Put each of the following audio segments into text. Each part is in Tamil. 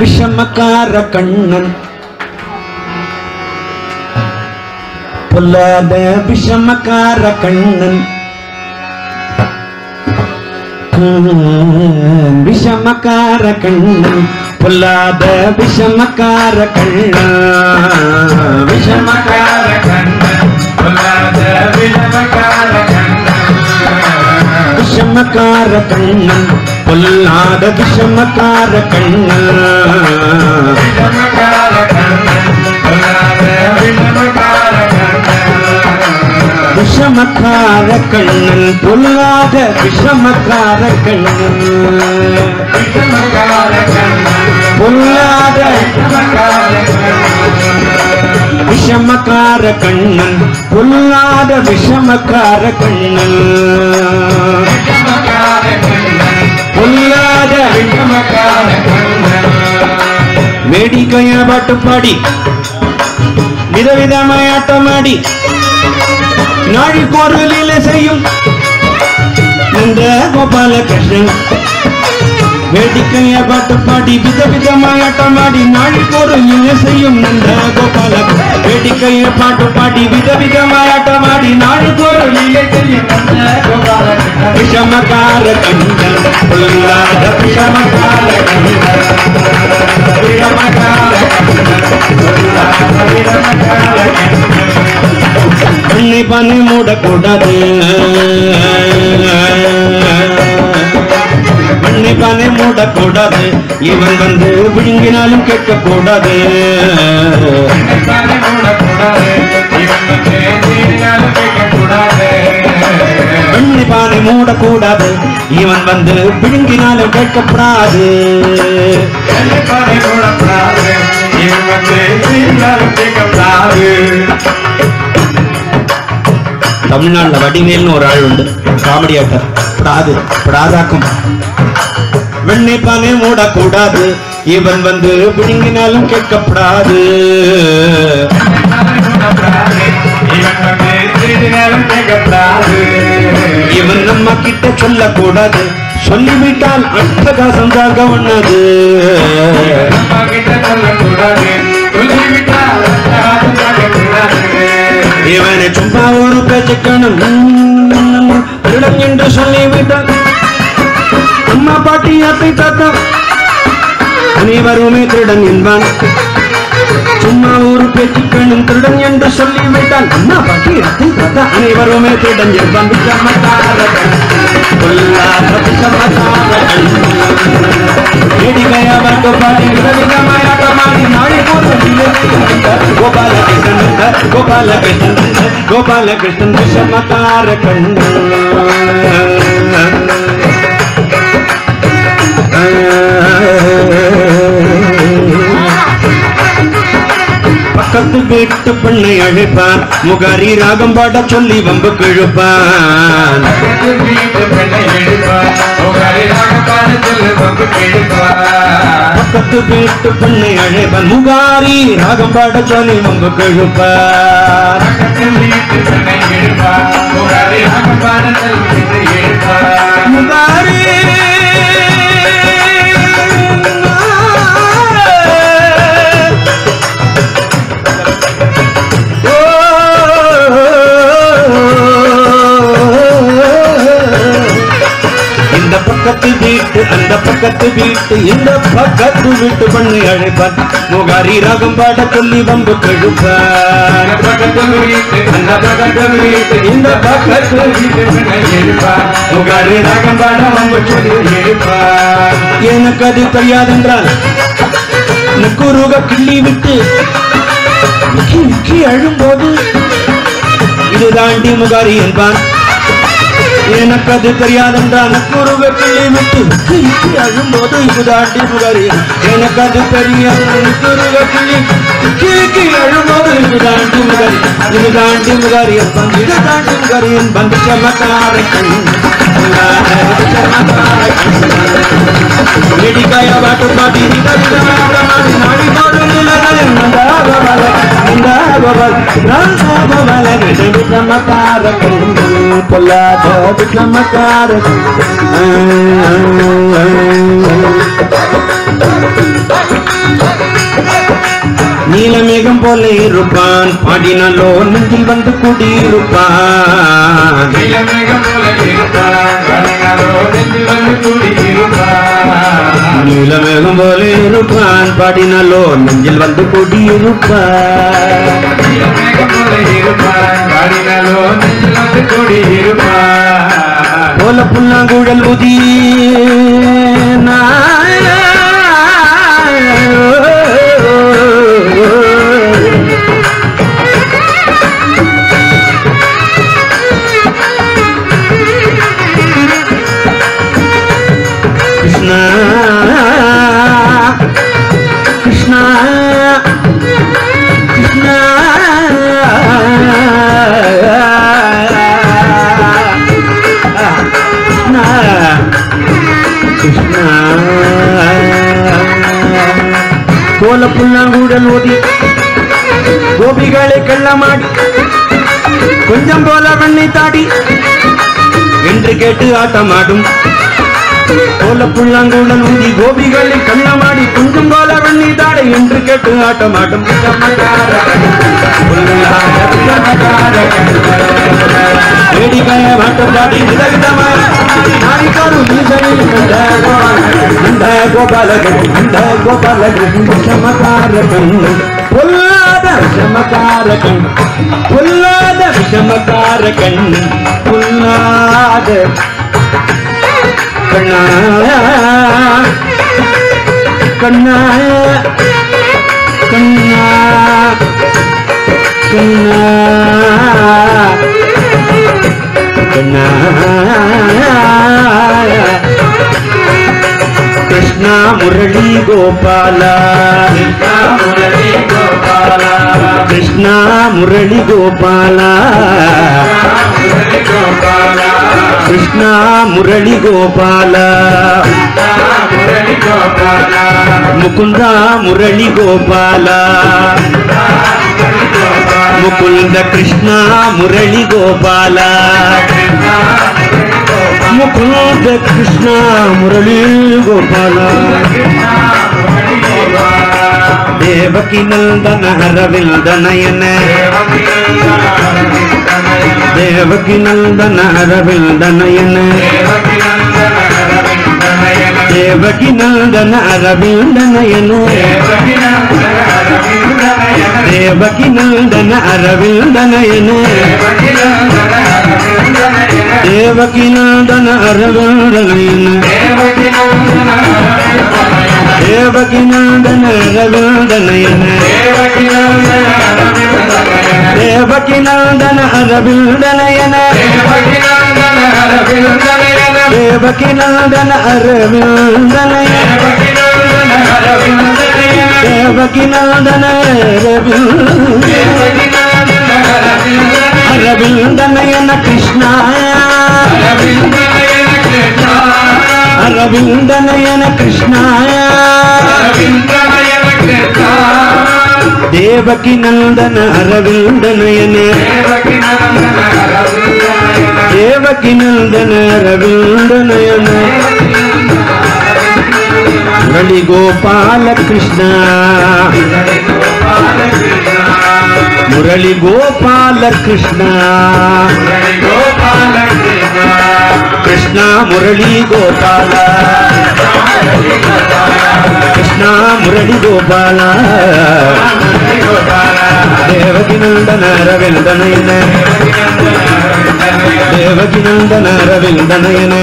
விஷமக்கார கண்ணன் பொல்லாத விஷமக்கார கண்ணன் விஷமக்கார கண்ணன் பொல்லாத விஷமக்கார கண்ணன் விஷமக்கார கண்ணன் பொல்லாத விஷமக்கார கண்ணன் விஷமக்கார கண்ணன் பொல்லாத விஷமக்கார கண்ணன் விஷமக்கார கண்ணன் பொல்லாத விஷமக்கார விஷமக்கார கண்ணன் பொல்லாத விஷமக்கார கண்ணன் பொல்லாத விஷமக்கார கண்ணன் பொல்லாத விஷமக்கார கண்ணன் பொல்லாத விஷமக்கார கண்ணன் வேடிக்கைய பாட்டு பாடி விதவிதமாயாட்டமாடி நாழிக்கொரு லீலை செய்யும் நந்த கோபாலகிருஷ்ணன் வேடிக்கைய பாட்டு பாடி விதவிதமாயாட்டமாடி நாழிக்கொரு லீலை செய்யும் நந்த கோபால வேடிக்கைய பாட்டு பாடி விதவிதமாயாட்டமாடி நாழிக்கொரு லீலை செய்யும் நந்த கோபால விஷமக்கார கண்ணன் பொல்லாத விஷமக்கார கண்ணன் விஷமக்கார கண்ணன் பொல்லாத விஷமக்கார கண்ணன் கண்ணை பானை மூடக்கூடாது கண்ணை பானை மூடக்கூடாது இவன் வந்து விழுங்கினாலும் கேட்கக்கூடாது கண்ணை பானை மூடக்கூடாது இவன் வந்து விழுங்கினாலும் கேட்கப்படாது தமிழ்நாடுல வடிவேல்னு ஒரு ஆள் உண்டு காமெடி ஆக்டர் படாதாக்கும் வெண்ணை பானை மூடக்கூடாது இவன் வந்து விழுங்கினாலும் கேட்கப்படாது இவன் நம்ம கிட்ட சொல்லக்கூடாது சொல்லிவிட்டால் அட்டகாசம் தாங்க ஒண்ணது இவனை சும்மா ஒரு பேச்சுக்கணும் திருடம் என்று சொல்லிவிட்டான் அம்மா பாட்டி அத்தை தாத்தா அனைவருமே திருடன் என்பான் சும்மா ஒரு பேச்சுக்கணும் திருடன் என்று சொல்லிவிட்டான் அம்மா பாட்டி அத்தை தாத்தா அனைவருமே திருடன் என்பான் கோபாலகிருஷ்ணன் விஷமக்கார கண்ணன் பக்கத்து வீட்டு பெண்ணை அழைப்பான் முகாரி ராகம் பாட சொல்லி வம்பு கிழுப்பான் பக்கத்து வீட்டு பெண்ணை அழைப்பான் முகாரி ராகம் பாட சொல்லி வம்பு கிழுப்பான் முகாரி பக்கத்து வீட்டு அந்த பக்கத்து வீட்டு இந்த பக்கத்து வீட்டு பண்ணி அழைப்பான் முகாரி ராகம் பாட சொல்லி வம்பு கழுப்பான் பக்கத்து வீட்டு அந்த பக்கத்து வீட்டு இந்த பக்கத்து வீட்டு எழுப்பான் முகாரி ராகம் பாட வம்பு சொல்லி எழுப்பான் எனக்கு அது தெரியாதென்றால் நக்குருக கிள்ளி விட்டு அழும்போது இது தாண்டி முகாரி என்பான் எனக்கு அது தெரியாதென்றான் நக்குருக கிள்ளி விட்டு அழும்போது இது தாண்டி முகாரி எனக்கு அது தெரியாத நக்குருக கிள்ளி அழும்போது இது தாண்டி முகாரி என்பான் இது தாண்டி முகாரி என்பான் விஷமக்கார கண்ணன் வேடிக்கைய பாட்டு பாடி நாடி விஷமக்கார கண்ணன் பொல்லாத விஷமக்கார கண்ணன் நீலமேகம் போல இருப்பான் பாடினாலோ நெஞ்சில் வந்து குடியிருப்பான் நீலமேகம் போல இருப்பான் பாடினாலோ நெஞ்சில் வந்து குடியிருப்பான் நீலமேகம் போல இருப்பான் பாடினாலோ நெஞ்சில் வந்து குடியிருப்பான் நீலமேகம் போல இருப்பான் பாடினாலோ நெஞ்சில் வந்து குடியிருப்பான் போல புல்லாங்குழல் முதி கிருஷ்ணா கிருஷ்ணா கிருஷ்ணா கிருஷ்ணா கோல புல்லாங்குழல் ஓதி கோபிகளை கள்ளமாடி கொஞ்சம் போல வெண்ணை தாடி என்று கேட்டு ஆட்டமாடும் கோல புல்லாங்குழல் ஊதி கோபிகளை கள்ளமாடி கொஞ்சம் போல வெண்ணை தாடி என்று கேட்டு ஆட்டமாடும் வேடிக்கைய பாட்டுப்பாடி விதவிதமாய் இந்த கோபாலகன் விஷமக்கார கண்ணு பொல்லாத விஷமக்கார கண் பொல்லாத விஷமக்கார கண்ணு பொல்லாத கண்ணா கண்ணா கண்ணா கண்ணா கண்ணா கிருஷ்ணா முரளி கோபால கிருஷ்ணா முரளி கோபால கிருஷ்ணா முரளி கோபால முகுந்தா முரளி கோபால முகுந்த கிருஷ்ணா முரளி கோபால முகுந்த கிருஷ்ணா முரளி கோபால தேவகி நந்தன அரவிந்தனயன தேவகி நந்தன அரவிந்தனயன தேவகி நந்தன அரவிந்தனயன தேவகி நந்தன அரவிந்தனயன தேவகி நந்தன அரவிந்தனயன தேவகி நந்தன அரவிந்தனயன தேவகி நந்தன அரவிந்தனயன தேவகி நந்தன அரவிந்தனயன தேவகி நந்தன அரவிந்தனயன கிருஷ்ணா அரவிந்தனயன கிருஷ்ணா தேவகி நந்தன அரவிந்தனயன தேவகி நந்தன அரவிந்தனயன முரளி கோபால கிருஷ்ணா முரளி கோபால கிருஷ்ணா கிருஷ்ணா முரளி கோபால கிருஷ்ணா முரளி கோபால தேவகி நந்தன அரவிந்தனயன தேவகி நந்தன அரவிந்தனயன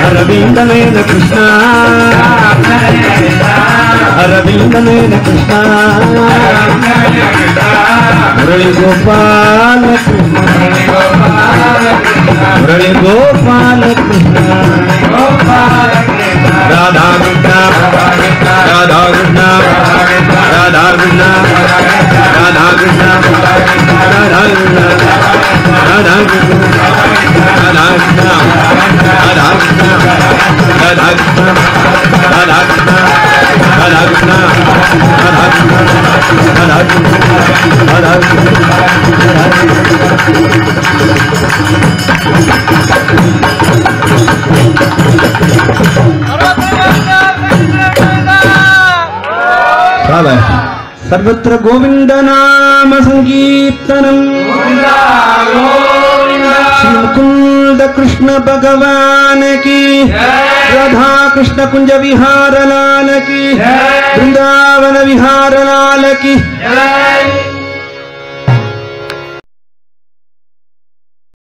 அரவிந்தனயன கிருஷ்ணா அரவிந்தனயன கிருஷ்ணா முரளி கோபால முரளி கோபால கிருஷ்ணா ராதா கிருஷ்ணா ராதா கிருஷ்ணா ராதா கிருஷ்ணா ராதா கிருஷ்ணா ராதா கிருஷ்ணா ராதா கிருஷ்ணா ராதா கிருஷ்ணா ராதா கிருஷ்ணா ராதா கிருஷ்ணா ராதா கிருஷ்ணா ராதா கிருஷ்ணா ராதா கிருஷ்ணா ராதா கிருஷ்ணா ராதா கிருஷ்ணா सर्वत्र गोविंद नाम संकीर्तनम श्री मुकुंद कृष्ण भगवान की राधा कृष्ण कुंज विहार लाल की वृंदावन विहार लाल की